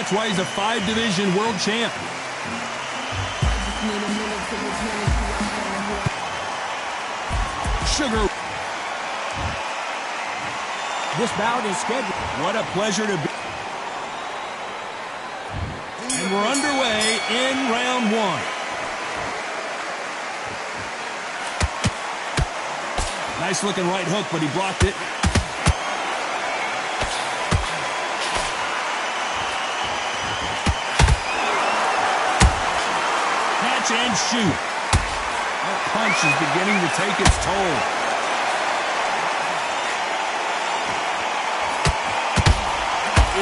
That's why he's a 5-division world champ. Sugar. This bout is scheduled. What a pleasure to be. And we're underway in round 1. Nice looking right hook, but he blocked it. Catch and shoot. That punch is beginning to take its toll.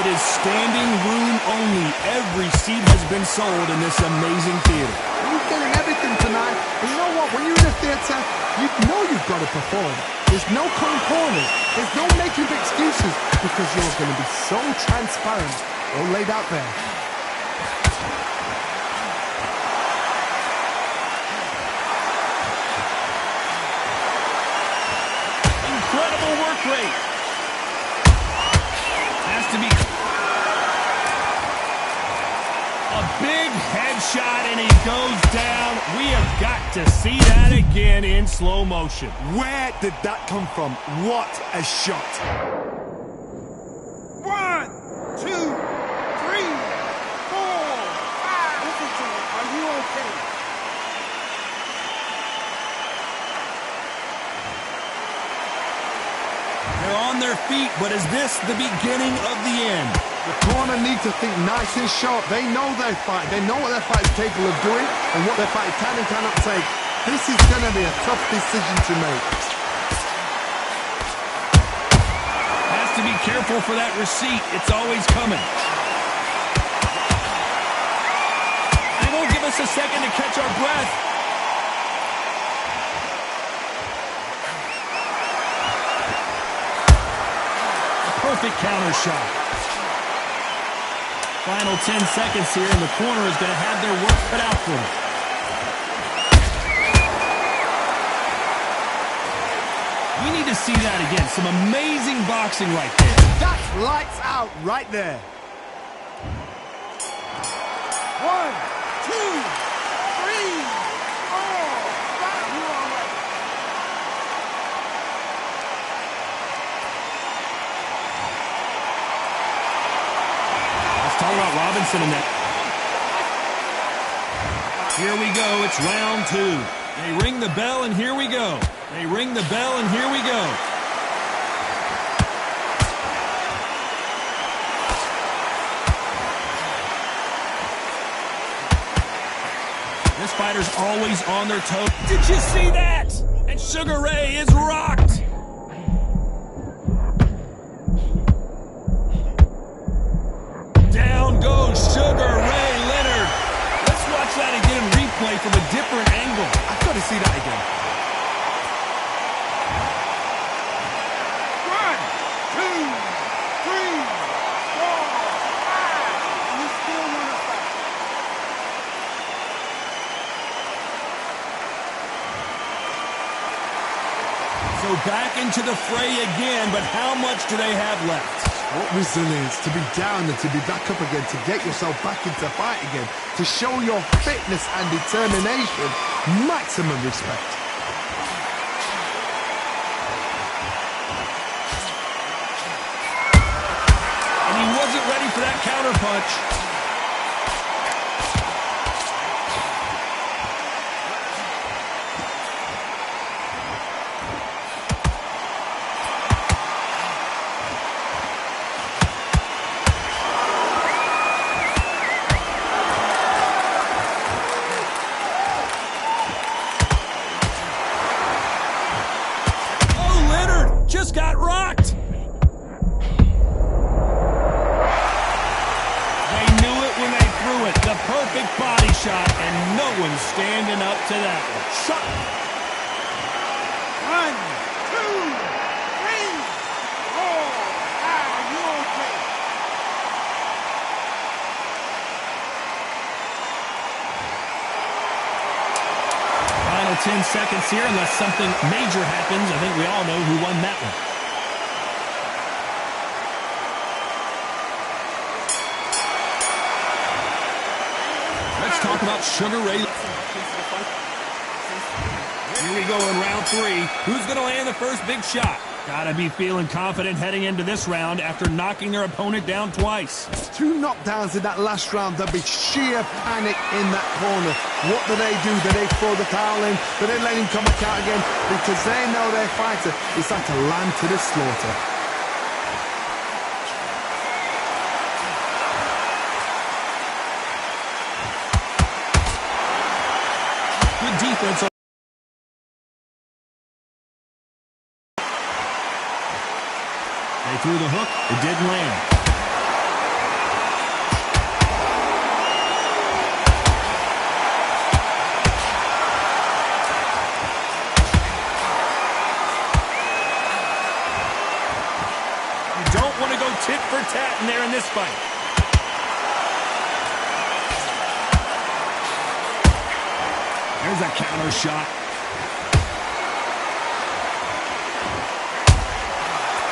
It is standing room only. Every seat has been sold in this amazing theater. You're getting everything tonight. And you know what? When you're in a theater, you know you've got to perform. There's no cutting corners. There's no making excuses because you're going to be so transparent all laid out there. Incredible work rate. Has to be a big headshot, and he goes down. We have got to see that again in slow motion. Where did that come from? What a shot. 1, 2, 3, 4, 5. Listen to me. Are you okay? They're on their feet, but is this the beginning of the end? The corner need to think nice and sharp. They know their fight. They know what their fight is capable of doing and what their fight can and cannot take. This is going to be a tough decision to make. Has to be careful for that receipt. It's always coming. They won't give us a second to catch our breath. Perfect counter shot. Final 10 seconds here, and the corner is going to have their work cut out for them. We need to see that again. Some amazing boxing right there. That's lights out right there. 1, 2, 3, 4, 5. You all right? Talk about Robinson in that. Here we go. It's round 2. They ring the bell, and here we go. They ring the bell, and here we go. This fighter's always on their toes. Did you see that? And Sugar Ray is rocked. Down goes Sugar Ray Leonard. Let's watch that again in replay from a different angle. I've got to see that again. 1, 2, 3, 4, 5. You still want to fight? So back into the fray again, but how much do they have left? What resilience to be down and to be back up again, to get yourself back into fight again, to show your fitness and determination. Maximum respect. And he wasn't ready for that counter punch. Just got rocked. They knew it when they threw it. The perfect body shot, and no one's standing up to that one. Shot. 1, 2, 3, 4, 5. Are you okay? Final 10 seconds here, unless something major happens. I think we all know who won that one. talk about Sugar Ray. Here we go in round 3. Who's going to land the first big shot? Gotta be feeling confident heading into this round after knocking their opponent down twice. 2 knockdowns in that last round. There'll be sheer panic in that corner. What do? Do they throw the towel in? Do they let him come back out again? Because they know their fighter is like a lamb to the slaughter. Good defense. They threw the hook. It didn't land. You don't want to go tit for tat in there in this fight. There's a counter shot.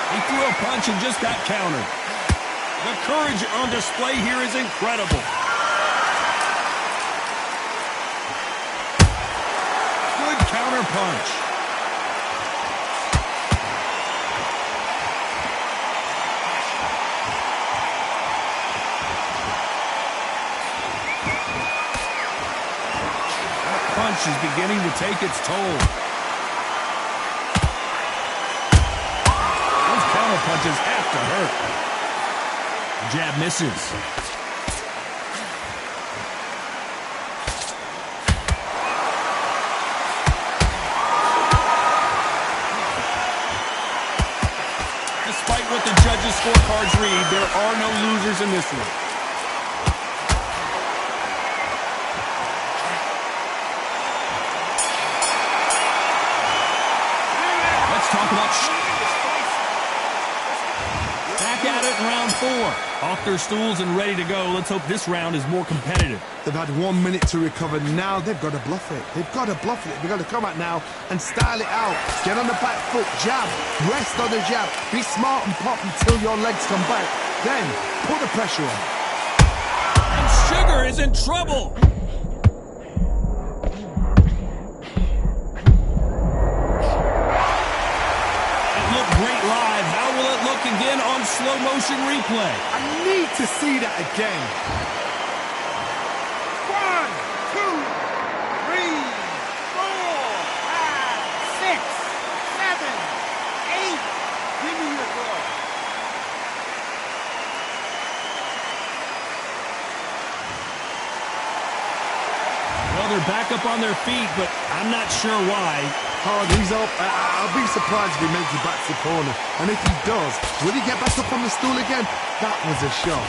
He threw a punch and just got countered. The courage on display here is incredible. Good counter punch. That punch is beginning to take its toll. Punches have to hurt. Jab misses. Despite what the judges' scorecards read, there are no losers in this one. Let's talk about at it in round 4. Off their stools and ready to go. Let's hope this round is more competitive. They've had 1 minute to recover. Now they've got to bluff it. They've got to bluff it. They've got to come out now and style it out. Get on the back foot, jab, rest on the jab. Be smart and pop until your legs come back. Then put the pressure on. And Sugar is in trouble. Again on slow motion replay. I need to see that again. 1, 2, 3, 4, 5, 6, 7, 8. Give me your glove. Well, they're back up on their feet, but I'm not sure why. He's up. I'll be surprised if he makes it back to the corner. And if he does, will he get back up on the stool again? That was a shot.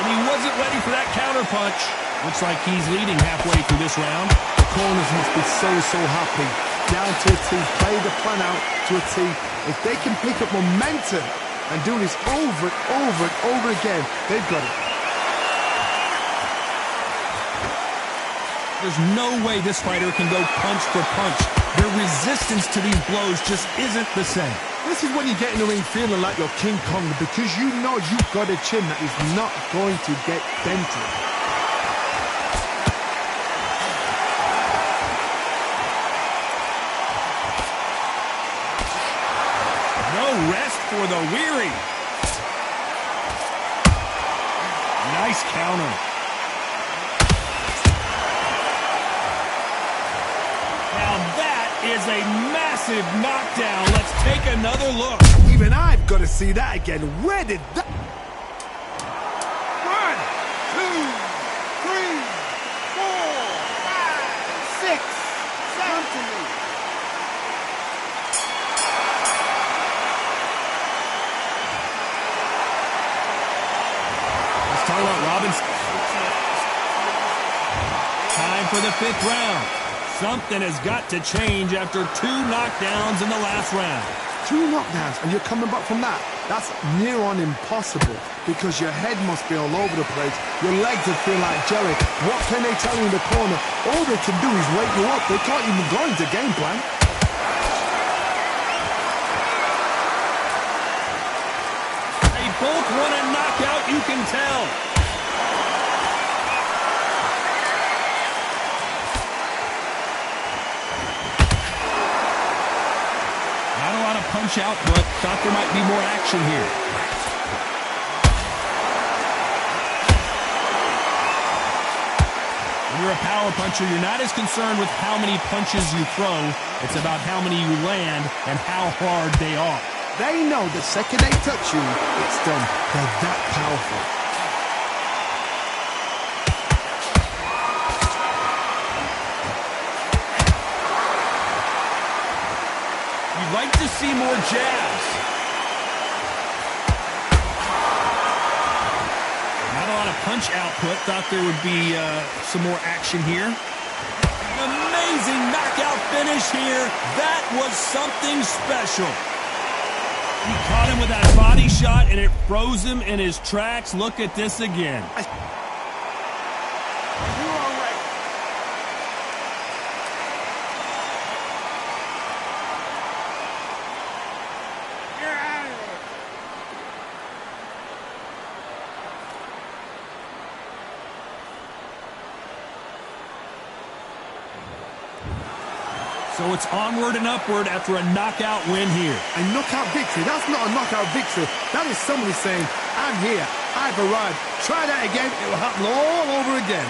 And he wasn't ready for that counter punch. Looks like he's leading halfway through this round. The corners must be so happy. Down to a T. Play the plan out to a T. If they can pick up momentum and do this over and over again, they've got it. There's no way this fighter can go punch for punch. Their resistance to these blows just isn't the same. This is when you get in the ring feeling like you're King Kong because you know you've got a chin that is not going to get dented. No rest for the weary. Nice counter. Is a massive knockdown. Let's take another look. Even I've got to see that again. Where did that... 1, 2, 3, 4, 5, 6, 7 to me. Let's talk about Robinson. Time for the 5th round. Something has got to change after 2 knockdowns in the last round. 2 knockdowns and you're coming back from that? That's near on impossible because your head must be all over the place. Your legs will feel like jelly. What can they tell you in the corner? All they can do is wake you up. They can't even go into game plan. They both want a knockout, you can tell. punch out, but thought there might be more action here. When you're a power puncher, you're not as concerned with how many punches you throw. It's about how many you land and how hard they are. They know the second they touch you, it's done. They're that powerful. You'd like to see more jabs. Not a lot of punch output. Thought there would be some more action here. Amazing knockout finish here. That was something special. He caught him with that body shot, and it froze him in his tracks. Look at this again. So it's onward and upward after a knockout win here. A knockout victory? That's not a knockout victory. That is somebody saying, I'm here, I've arrived. Try that again, it will happen all over again.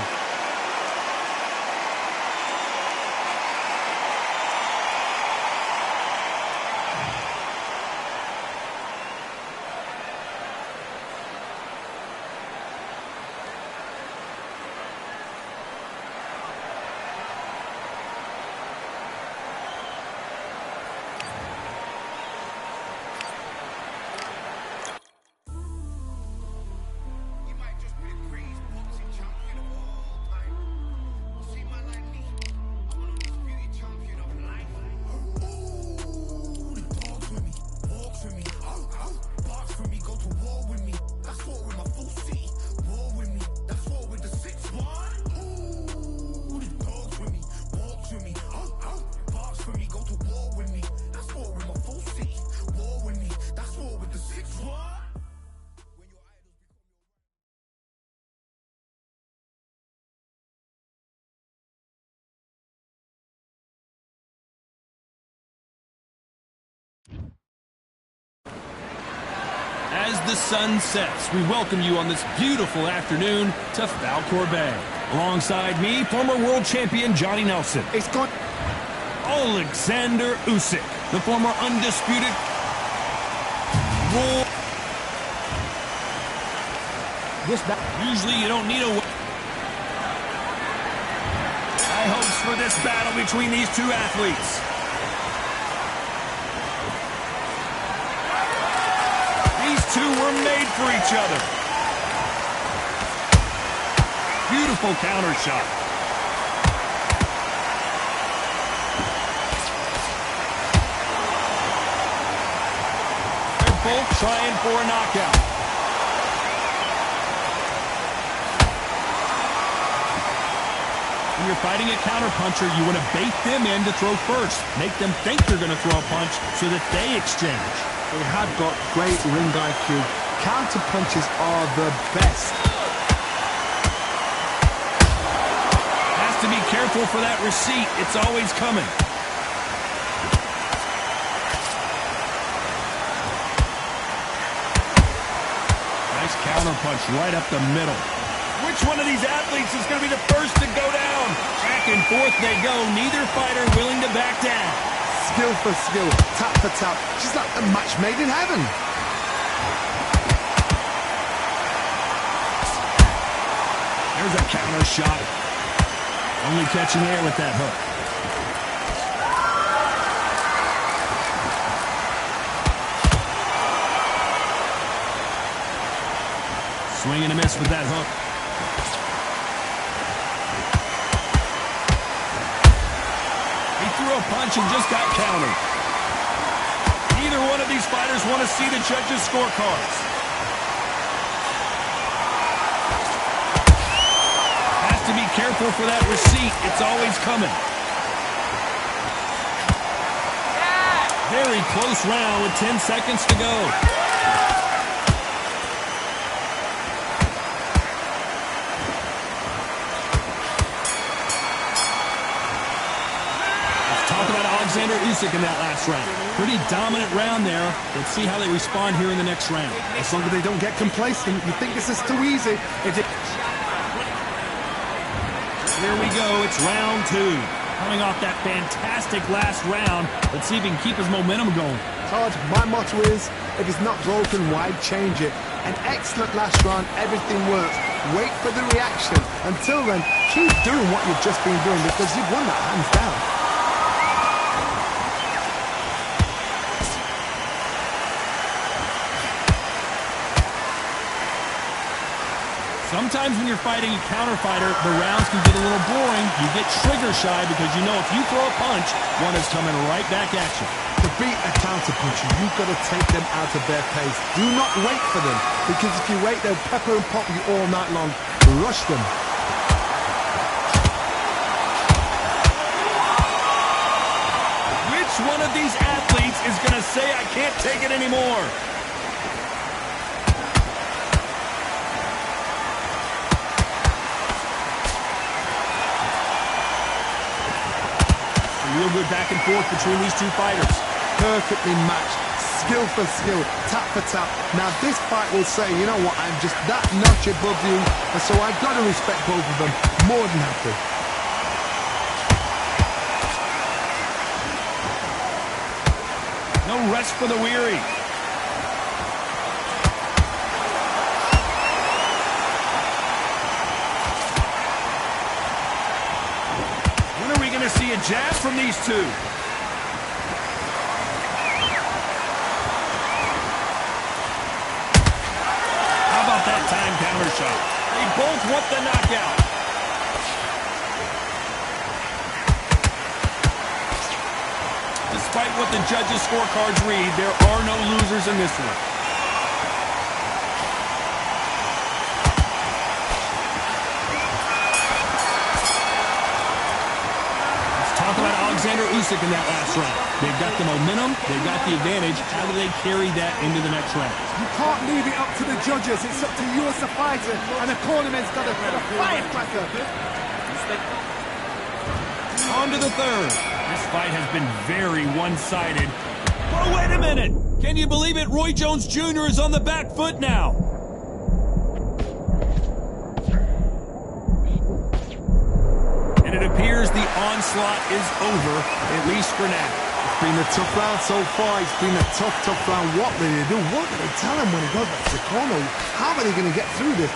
As the sun sets, we welcome you on this beautiful afternoon to Falkor Bay. Alongside me, former world champion Johnny Nelson. It's got Alexander Usyk, the former undisputed world. Usually you don't need a... High hopes for this battle between these two athletes. These two were made for each other. Beautiful counter shot. They're both trying for a knockout. When you're fighting a counterpuncher, you want to bait them in to throw first. Make them think they're going to throw a punch so that they exchange. They have got great ring IQ. Counter punches are the best. Has to be careful for that receipt. It's always coming. Nice counter punch right up the middle. Which one of these athletes is going to be the first to go down? Back and forth they go. Neither fighter willing to back down. Skill for skill, tap for tap, just like a match made in heaven. There's a counter shot. Only catching air with that hook. Swing and a miss with that hook. Threw a punch and just got countered. Neither one of these fighters want to see the judges' scorecards. Has to be careful for that receipt. It's always coming. Very close round with 10 seconds to go. Alexander Usyk in that last round. Pretty dominant round there. Let's see how they respond here in the next round. As long as they don't get complacent, you think this is too easy. Here we go. It's round 2. Coming off that fantastic last round. Let's see if he can keep his momentum going. Todd, my motto is, if it's not broken, why change it? An excellent last round, everything works. Wait for the reaction. Until then, keep doing what you've just been doing because you've won that hands down. Sometimes when you're fighting a counter fighter, the rounds can get a little boring. You get trigger shy because you know if you throw a punch, one is coming right back at you. To beat a counter puncher, you've got to take them out of their pace. Do not wait for them, because if you wait, they'll pepper and pop you all night long. Rush them. Which one of these athletes is going to say, I can't take it anymore? Real good back and forth between these two fighters. Perfectly matched, skill for skill, tap for tap. Now this fight will say, you know what, I'm just that notch above you, and so I've got to respect both of them. More than happy. No rest for the weary. See a jab from these two. How about that time counter shot? They both want the knockout. Despite what the judges' scorecards read, there are no losers in this one. Alexander Usyk in that last round. They've got the momentum, they've got the advantage. How do they carry that into the next round? You can't leave it up to the judges. It's up to you as the fighter, and the cornerman's got to put a firecracker. On to the third. This fight has been very one-sided. Oh, wait a minute! Can you believe it? Roy Jones Jr. is on the back foot now. It appears the onslaught is over, at least for now. It's been a tough round so far. It's been a tough round. What will they do? What do they tell him when he goes back to the corner? How are they going to get through this?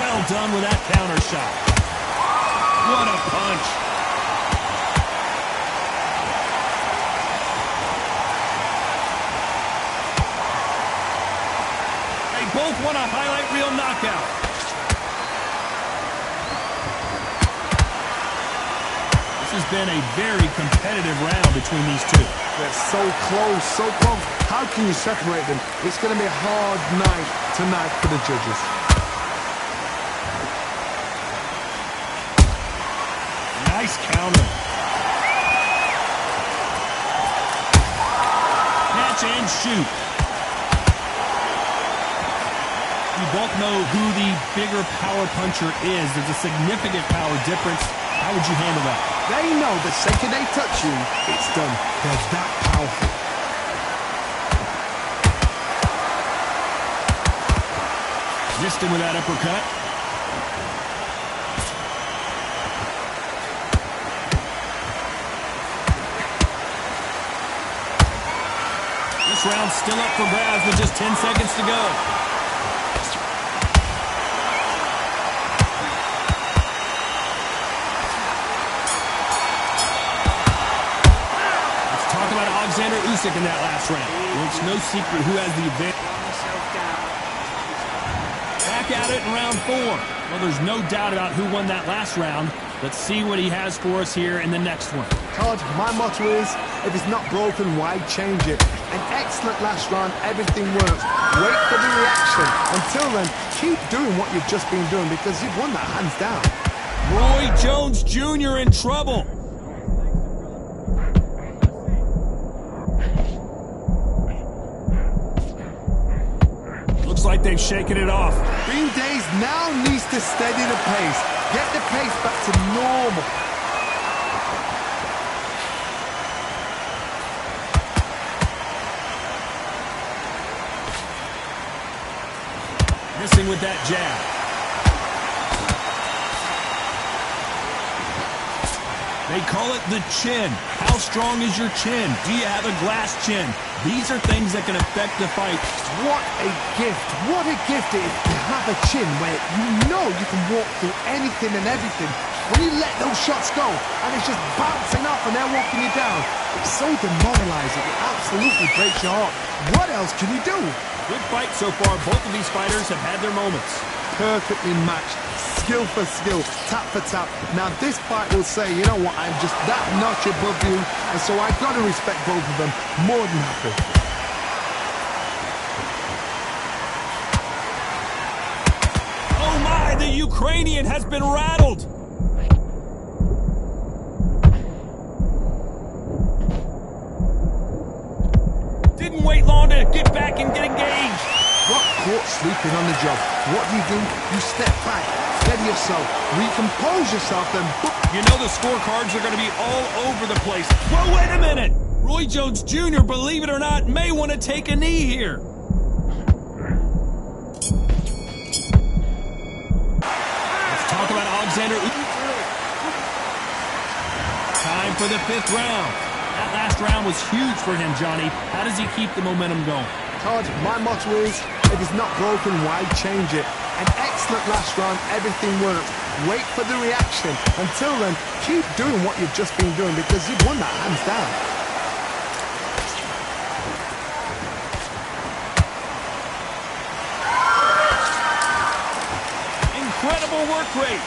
Well done with that counter shot. What a punch. They both want a highlight reel knockout. This has been a very competitive round between these two. They're so close, so close. How can you separate them? It's going to be a hard night tonight for the judges. Nice counter. Catch and shoot. You both know who the bigger power puncher is. There's a significant power difference. How would you handle that? They know the second they touch you, it's done. They're that powerful. Missed him with that uppercut. This round's still up for grabs with just 10 seconds to go. Let's talk about Alexander Usyk in that last round. Well, it's no secret who has the advantage. Back at it in round 4. Well, there's no doubt about who won that last round. Let's see what he has for us here in the next one. Todd, my motto is, if it's not broken, why change it? An excellent last round, everything works. Wait for the reaction. Until then, keep doing what you've just been doing because you've won that hands down. Roy Jones Jr. in trouble. Looks like they've shaken it off. Green Days now needs to steady the pace. Get the pace back to normal. Missing with that jab. They call it the chin. How strong is your chin? Do you have a glass chin? These are things that can affect the fight. What a gift. What a gift it is to have a chin where you know you can walk through anything and everything. When you let those shots go and it's just bouncing off and they're walking you down, it's so demoralizing. It absolutely breaks your heart. What else can you do? Good fight so far. Both of these fighters have had their moments. Perfectly matched. Skill for skill, tap for tap. Now this fight will say, you know what, I'm just that notch above you, and so I've got to respect both of them. More than happy. Oh my, the Ukrainian has been rattled. Didn't wait long to get back and get engaged. Got caught sleeping on the job. What do? You step back, steady yourself, recompose yourself, then book. You know the scorecards are going to be all over the place. Whoa, wait a minute! Roy Jones Jr., believe it or not, may want to take a knee here. Let's talk about Alexander. Time for the 5th round. That last round was huge for him, Johnny. How does he keep the momentum going? Todd, my motto is, if it's not broken, why change it? An excellent last round, everything worked. Wait for the reaction. Until then, keep doing what you've just been doing because you've won that hands down. Incredible work rate.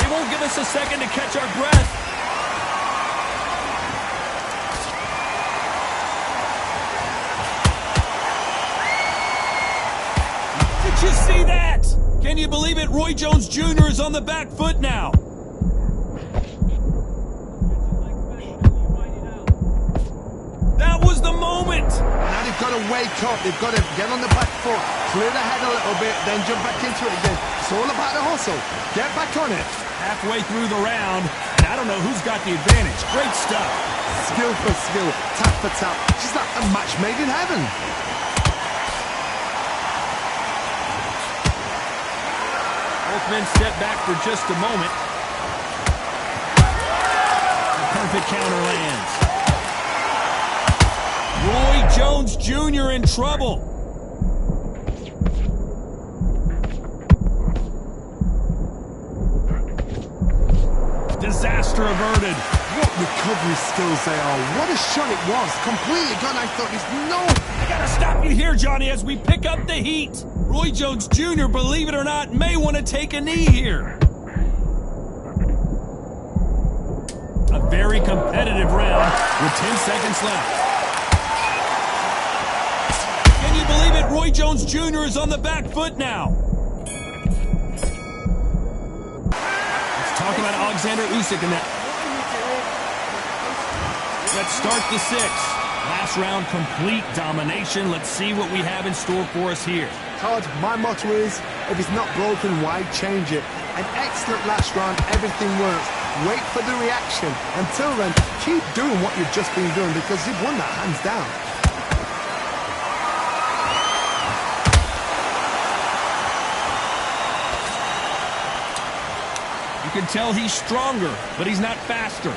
They won't give us a second to catch our breath. Did you see that? Can you believe it? Roy Jones Jr. is on the back foot now. That was the moment. Now they've got to wake up. They've got to get on the back foot, clear the head a little bit, then jump back into it again. It's all about the hustle. Get back on it. Halfway through the round, and I don't know who's got the advantage. Great stuff. Skill for skill, tap for tap. She's like a match made in heaven. Both men step back for just a moment. The perfect counter lands. Roy Jones Jr. in trouble. Disaster averted. What recovery skills they are. What a shot it was. Completely gone. I thought there's no... I gotta stop you here, Johnny, as we pick up the heat. Roy Jones Jr., believe it or not, may want to take a knee here. A very competitive round with 10 seconds left. Can you believe it? Roy Jones Jr. is on the back foot now. Let's talk about Alexander Usyk in that. Let's start the 6th. Last round, complete domination. Let's see what we have in store for us here. Todd, my motto is, if it's not broken, why change it? An excellent last round, everything works. Wait for the reaction. Until then, keep doing what you've just been doing because you've won that hands down. You can tell he's stronger, but he's not faster.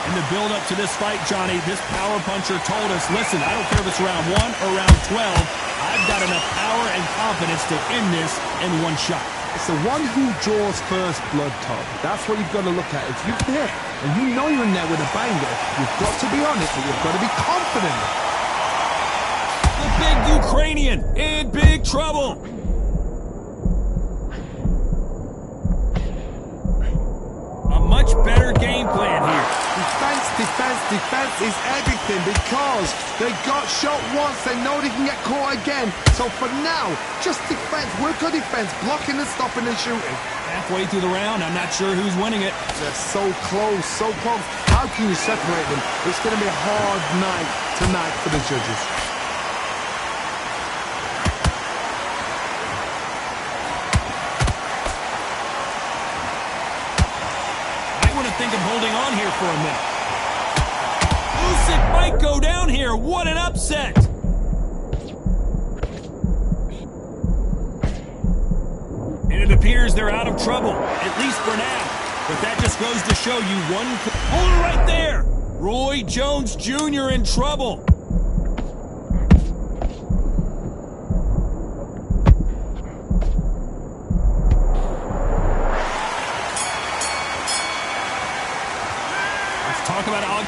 In the build-up to this fight, Johnny, this power puncher told us, listen, I don't care if it's round 1 or round 12, I've got enough power and confidence to end this in one shot. It's the one who draws first blood, Todd. That's what you've got to look at. If you've hit and you know you're in there with a banger, you've got to be on it, but you've got to be confident. The big Ukrainian in big trouble. A much better game plan here. Defense, defense is everything because they got shot once, they know they can get caught again. So for now, just defense, work on defense, blocking and stopping and shooting. Halfway through the round, I'm not sure who's winning it. They're so close, so close. How can you separate them? It's going to be a hard night tonight for the judges. Think of holding on here for a minute. Usyk might go down here. What an upset. And it appears they're out of trouble, at least for now. But that just goes to show you one... Hold it right there. Roy Jones Jr. in trouble. Talk about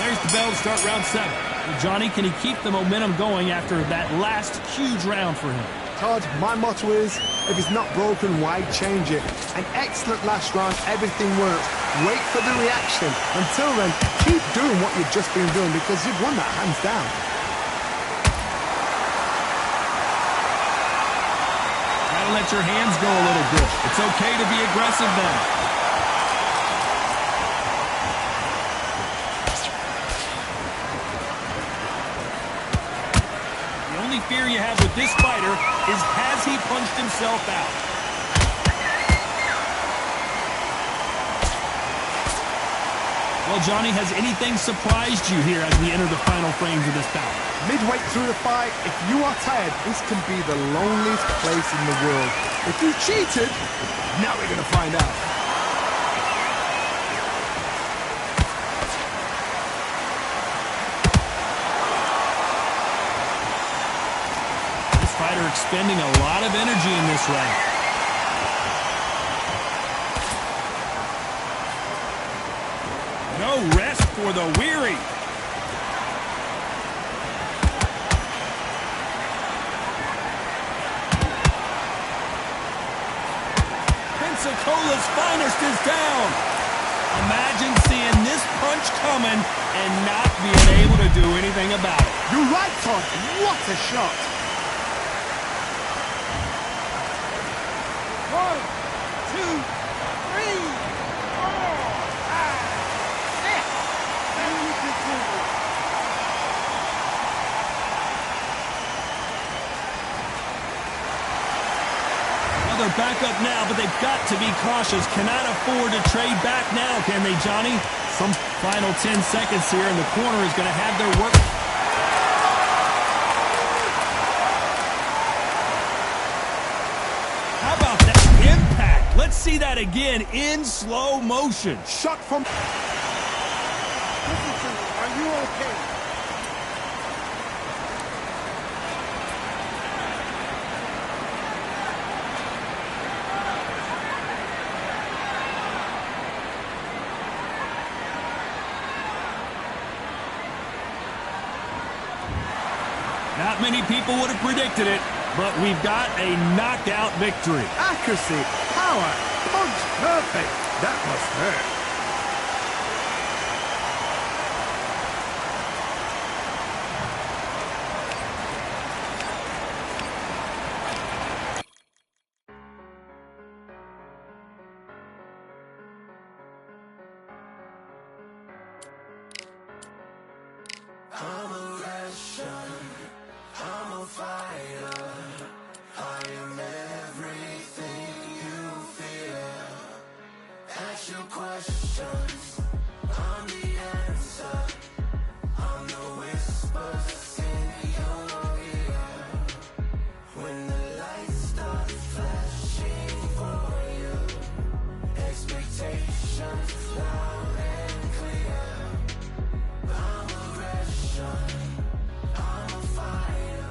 there's the bell to start round 7. Well, Johnny, can he keep the momentum going after that last huge round for him? Todd, my motto is, if it's not broken, why change it? An excellent last round, everything works. Wait for the reaction. Until then, keep doing what you've just been doing because you've won that hands down. Gotta let your hands go a little bit. It's okay to be aggressive now. The only fear you have with this fighter is, has he punched himself out? Well, Johnny, has anything surprised you here as we enter the final frames of this bout? Midway through the fight, if you are tired, this can be the loneliest place in the world. If you cheated, now we're going to find out. Fighter expending a lot of energy in this round. No rest for the weary. Pensacola's finest is down. Imagine seeing this punch coming and not being able to do anything about it. You're right, Todd. What a shot. 1, 2, 3, 4, 5, 6. And we continue. Well, they're back up now, but they've got to be cautious. Cannot afford to trade back now, can they, Johnny? Some final 10 seconds here, and the corner is going to have their work. Let's see that again in slow motion. Shot from... Listen to me. Are you okay? Not many people would have predicted it, but we've got a knockout victory. Accuracy, power, punch, perfect. That must hurt. I'm a Russian, I'm a fighter, I am everything you fear. Ask your questions, I'm the answer, I'm the whispers in your ear. When the lights start flashing for you, expectations loud and clear. I'm aggression, I'm a fighter.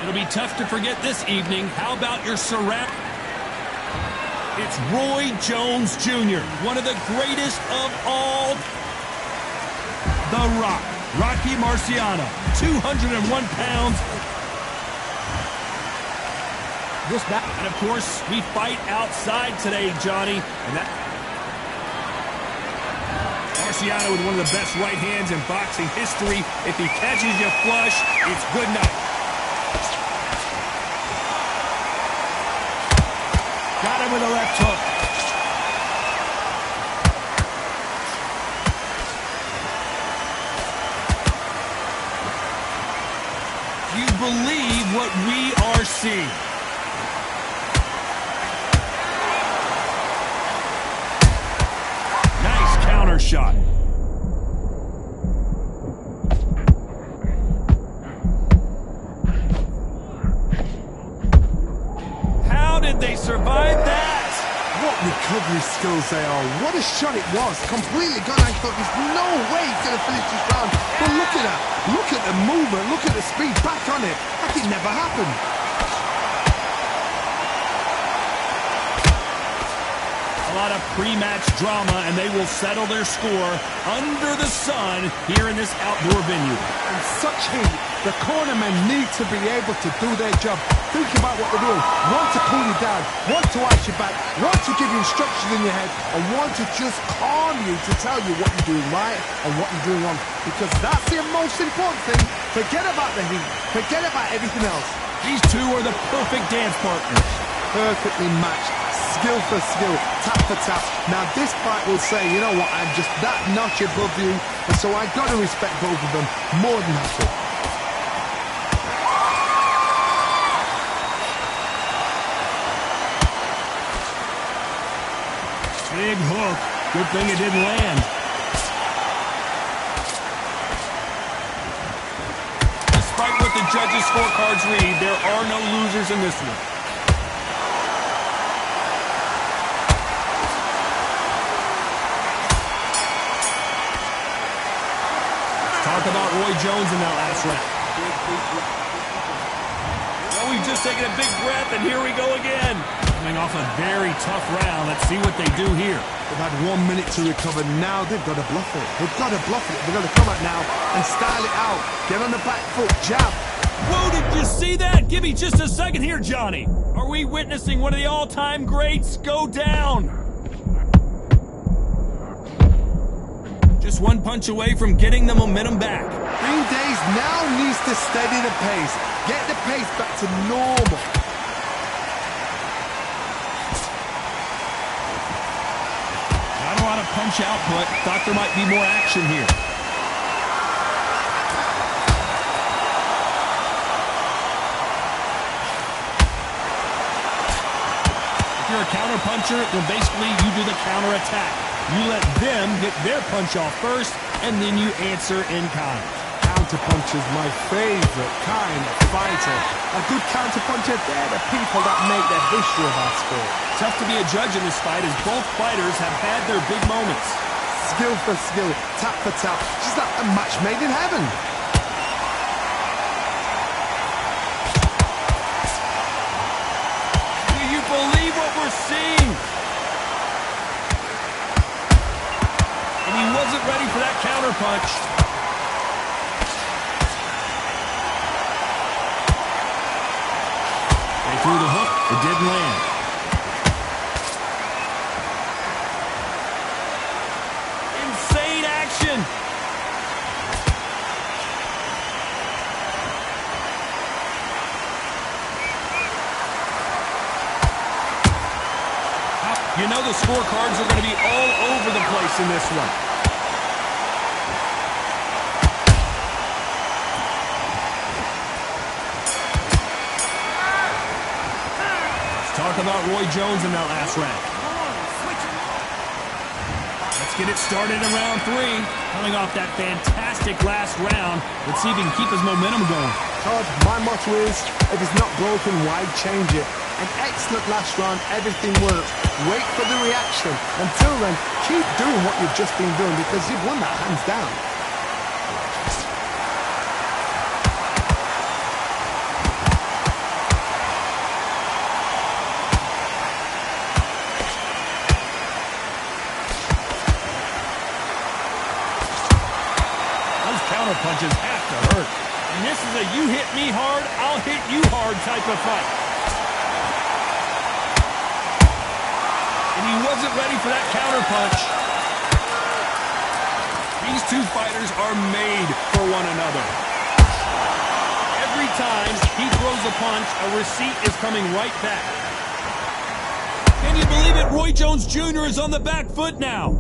It'll be tough to forget this evening. How about your surround? It's Roy Jones Jr., one of the greatest of all. The Rock, Rocky Marciano, 201 pounds. And of course, we fight outside today, Johnny. And that Marciano with one of the best right hands in boxing history. If he catches you flush, it's good night. Got him with a left hook. Do you believe what we are seeing? Nice counter shot. How did they survive that? What recovery skills they are. What a shot it was. Completely gone. I thought there's no way he's going to finish this round. But look at that. Look at the movement. Look at the speed. Back on it. Like it never happened. A lot of pre-match drama, and they will settle their score under the sun here in this outdoor venue. In such heat, the cornermen need to be able to do their job. Think about what they're doing. Want to cool you down, want to arch your back, want to give you instructions in your head, and want to just calm you to tell you what you're doing right and what you're doing wrong. Because that's the most important thing. Forget about the heat. Forget about everything else. These two are the perfect dance partners. Perfectly matched. Skill for skill, tap for tap. Now this fight will say, you know what, I'm just that notch above you, and so I got to respect both of them more than happy. Big hook. Good thing it didn't land. Despite what the judges' scorecards read, there are no losers in this one. Talk about Roy Jones in that last round. Well, we've just taken a big breath, and here we go again. Coming off a very tough round. Let's see what they do here. They've had 1 minute to recover. Now they've got to bluff it. They've got to bluff it. They've got to come out now and style it out. Get on the back foot, jab. Whoa, did you see that? Give me just a second here, Johnny. Are we witnessing one of the all-time greats go down? Just one punch away from getting the momentum back. Green Days now needs to steady the pace. Get the pace back to normal. Not a lot of punch output. Thought there might be more action here. If you're a counter puncher, then basically you do the counter attack. You let them get their punch off first, and then you answer in kind. Counterpuncher is my favorite kind of fighter. A good counterpuncher, they're the people that make the history of our sport. Tough to be a judge in this fight, as both fighters have had their big moments. Skill for skill, tap for tap, just like a match made in heaven. Do you believe what we're seeing? And he wasn't ready for that counter punch. They threw the hook. It didn't land. Insane action. You know the scorecards are going to be all over the place in this one. Let's talk about Roy Jones in that last round. Let's get it started in round 3. Coming off that fantastic last round, let's see if he can keep his momentum going. Todd, my motto is, if it's not broken, why change it? An excellent last round, everything works. Wait for the reaction. Until then, keep doing what you've just been doing because you've won that hands down. counter punches have to hurt. And this is a you hit me hard, I'll hit you hard type of fight. And he wasn't ready for that counter punch. These two fighters are made for one another. Every time he throws a punch, a receipt is coming right back. Can you believe it? Roy Jones Jr. is on the back foot now.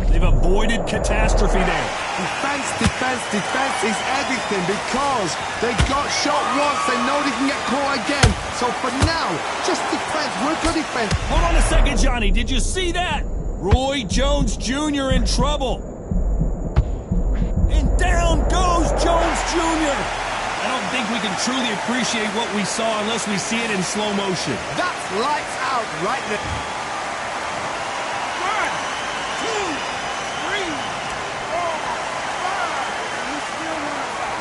They've avoided catastrophe there. Defense, defense, defense is everything because they got shot once. They know they can get caught again. So for now, just defense. Work on defense. Hold on a second, Johnny. Did you see that? Roy Jones Jr. in trouble. And down goes Jones Jr. I don't think we can truly appreciate what we saw unless we see it in slow motion. That's lights out right there. 1, 2, 3, 4, 5. And you still want to fight.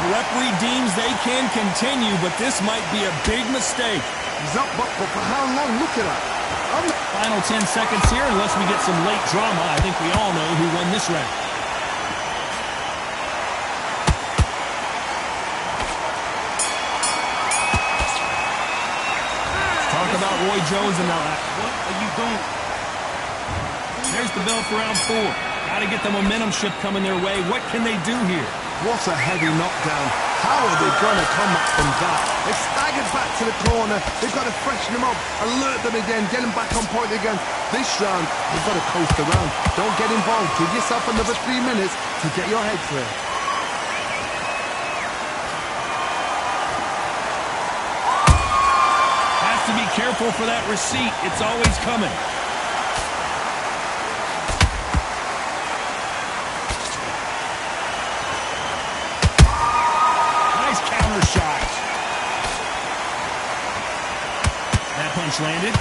The referee deems they can continue, but this might be a big mistake. He's up, but for how long? Look at that. Final 10 seconds here, unless we get some late drama. I think we all know who won this round. Talk about Roy Jones and that. What are you doing? There's the bell for round 4. Got to get the momentum shift coming their way. What can they do here? What a heavy knockdown. How are they going to come back from that? They staggered back to the corner. They've got to freshen them up, alert them again, get them back on point again. This round, they've got to coast around. Don't get involved. Give yourself another 3 minutes to get your head clear. Has to be careful for that receipt. It's always coming. Shot. That punch landed.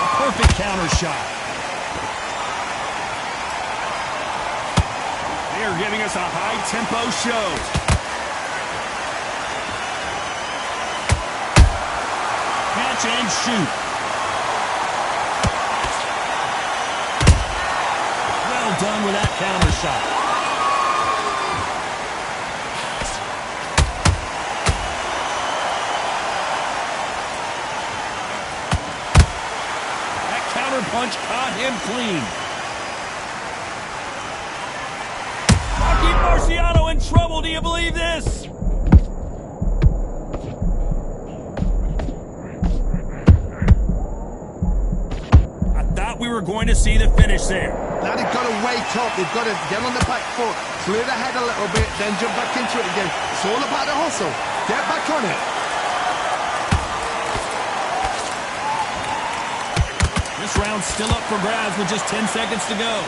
A perfect counter shot. They are giving us a high-tempo show. Catch and shoot. Done with that counter shot. That counter punch caught him clean. Rocky Marciano in trouble. Do you believe this? I thought we were going to see the finish there. Now they've got to wake up. They've got to get on the back foot, clear the head a little bit, then jump back into it again. It's all about the hustle. Get back on it. This round's still up for grabs with just 10 seconds to go.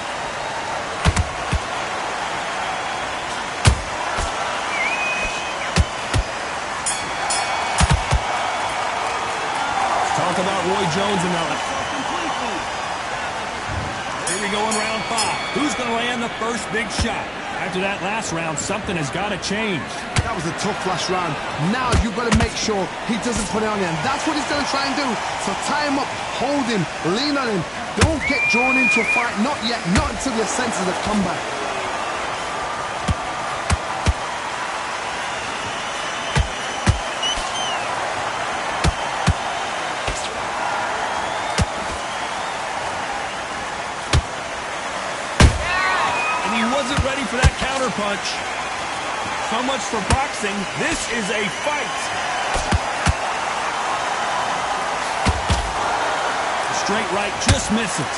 Let's talk about Roy Jones and that. Here we go in round 5. Who's going to land the first big shot? After that last round, something has got to change. That was a tough last round. Now you've got to make sure he doesn't put it on you. And that's what he's going to try and do. So tie him up, hold him, lean on him. Don't get drawn into a fight. Not yet. Not until your senses have come back. Wasn't ready for that counter punch. So much for boxing. This is a fight. The straight right just misses.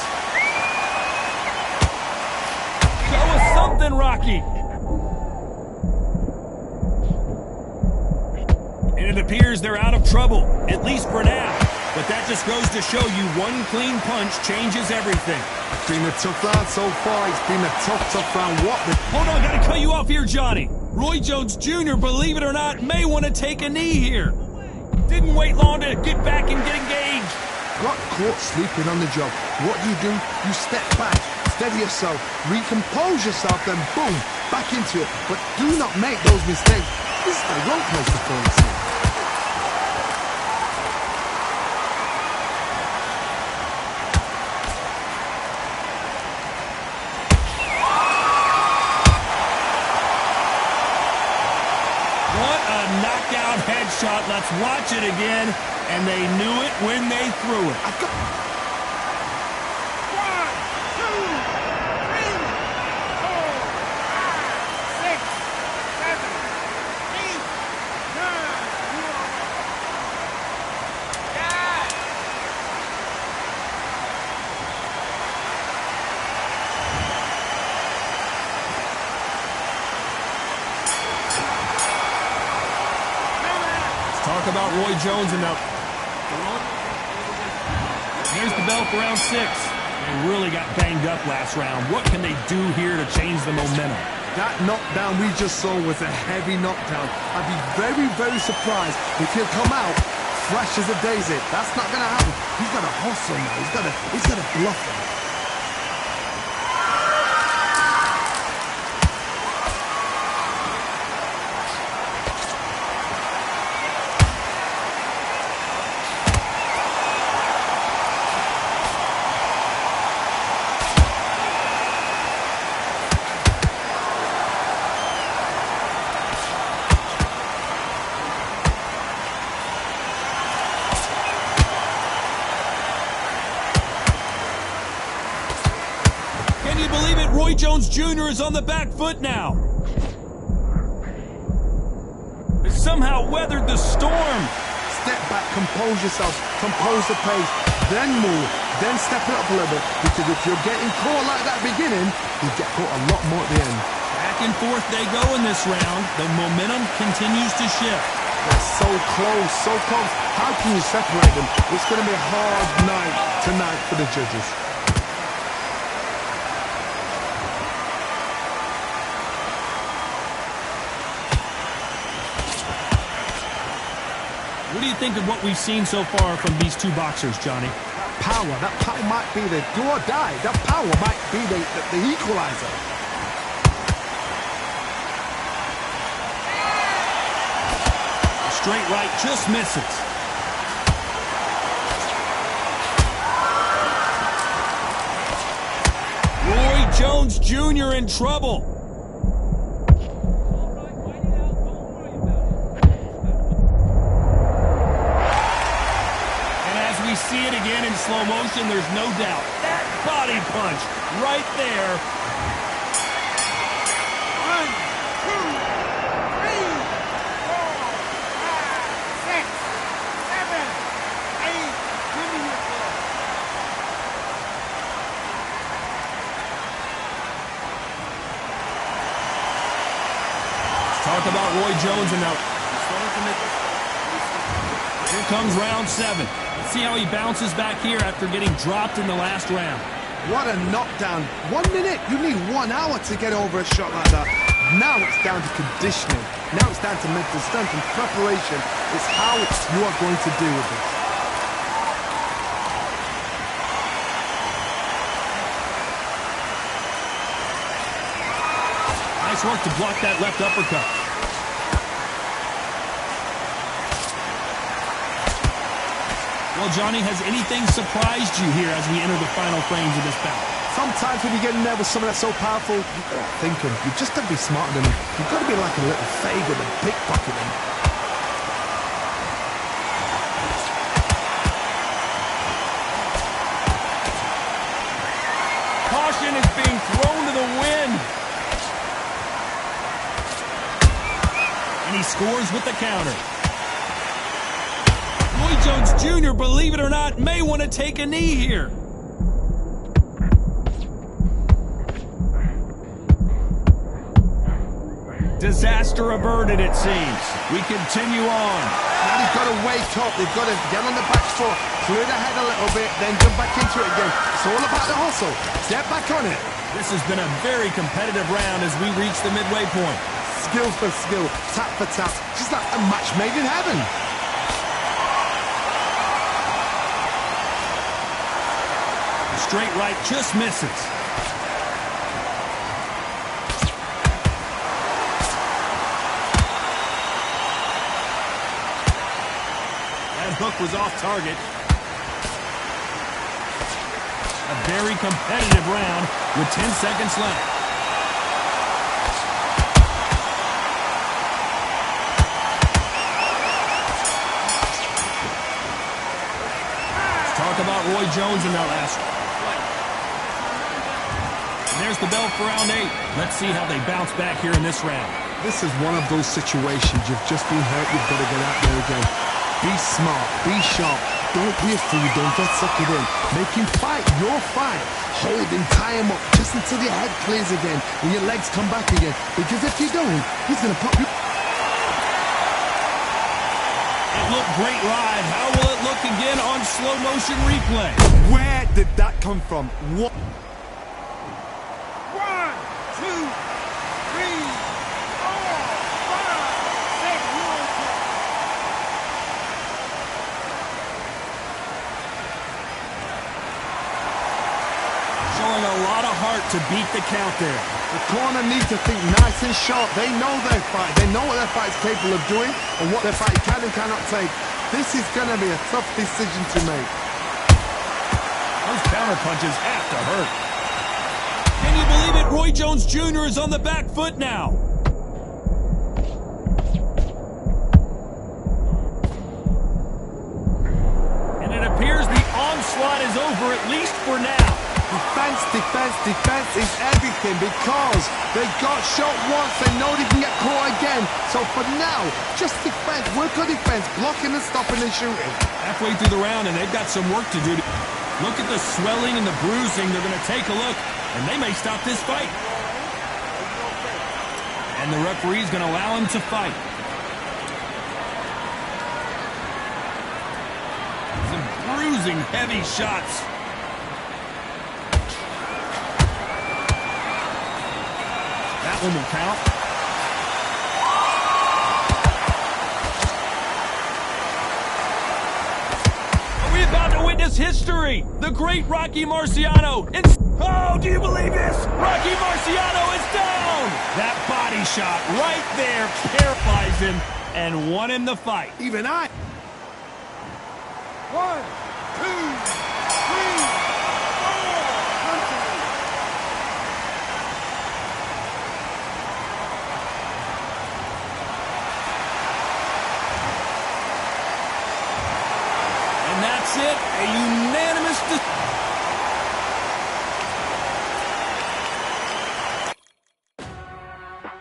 Show us something, Rocky. And it appears they're out of trouble, at least for now. But that just goes to show you one clean punch changes everything. It's been a tough round so far. It's been a tough round. Hold on, gotta cut you off here, Johnny. Roy Jones Jr., believe it or not, may want to take a knee here. Didn't wait long to get back and get engaged. got caught sleeping on the job. What do? You step back, steady yourself, recompose yourself, then boom, back into it. But do not make those mistakes. This is the wrong place to fall asleep. Knockout headshot. Let's watch it again. And they knew it when they threw it. 1, 2, 3, 4, 5, 6, 7, 8, 9. Yeah. Talk about Roy Jones and now. Here's the bell for round 6. They really got banged up last round. What can they do here to change the momentum? That knockdown we just saw was a heavy knockdown. I'd be very, very surprised if he'll come out fresh as a daisy. That's not going to happen. He's got to hustle now. He's got to bluff him. Roy Jones Jr. is on the back foot now. They somehow weathered the storm. Step back, compose yourself, compose the pace, then move, then step it up a little bit. Because if you're getting caught like that beginning, you get caught a lot more at the end. Back and forth they go in this round. The momentum continues to shift. They're so close, so close. How can you separate them? It's going to be a hard night tonight for the judges. What do you think of what we've seen so far from these two boxers, Johnny? That power might be the do or die. That power might be the equalizer. Straight right just misses. Roy Jones Jr. in trouble. We see it again in slow motion, there's no doubt. That body punch right there. 1, 2, 3, 4, 5, 6, 7, 8. Give me your ball. Let's talk about Roy Jones and now. Here comes round 7. See how he bounces back here after getting dropped in the last round. What a knockdown. 1 minute. You need 1 hour to get over a shot like that. Now it's down to conditioning. Now it's down to mental strength and preparation. It's how you are going to deal with this. Nice work to block that left uppercut. Well, Johnny, has anything surprised you here as we enter the final frames of this bout? Sometimes when you get in there with someone that's so powerful, you've got to think him. You've just got to be smarter than him. You've got to be like a little faggot and pickpocket him. Caution is being thrown to the wind. And he scores with the counter. Roy Jones Jr., believe it or not, may want to take a knee here. Disaster averted, it seems. We continue on. Now they've got to wake up. They've got to get on the back foot, clear the head a little bit, then jump back into it again. It's all about the hustle. Get back on it. This has been a very competitive round as we reach the midway point. Skill for skill, tap for tap. Just like a match made in heaven. straight right just misses. That hook was off target. A very competitive round with 10 seconds left. Let's talk about Roy Jones in that last one. And there's the bell for round 8. Let's see how they bounce back here in this round. This is one of those situations. You've just been hurt. You've got to get out there again. Be smart. Be sharp. Don't be a fool. Don't get sucked in. Make him fight your fight. Hold him, tie him up just until your head clears again and your legs come back again. Because if you don't, he's going to pop you. It looked great live. How will it look again on slow motion replay? Where did that come from? What? 1, 2, 3, 4, 5, 6, you okay? Showing a lot of heart to beat the count there. The corner needs to think nice and sharp. They know their fight. They know what their fight's capable of doing and what their fight can and cannot take. This is going to be a tough decision to make. Those counter punches have to hurt. Can you believe it? Roy Jones Jr. is on the back foot now. And it appears the onslaught is over, at least for now. Defense, defense, defense is everything because they got shot once. They know they can get caught again. So for now, just defense. Work on defense. Blocking and stopping and shooting. Halfway through the round, and they've got some work to do. Look at the swelling and the bruising. They're going to take a look, and they may stop this fight. And the referee's going to allow him to fight. Some bruising, heavy shots. That one will count. Are we about to witness history? The great Rocky Marciano. Oh, do you believe this? Rocky Marciano is down. That body shot right there paralyzed him and won him the fight. Even I. 1, 2,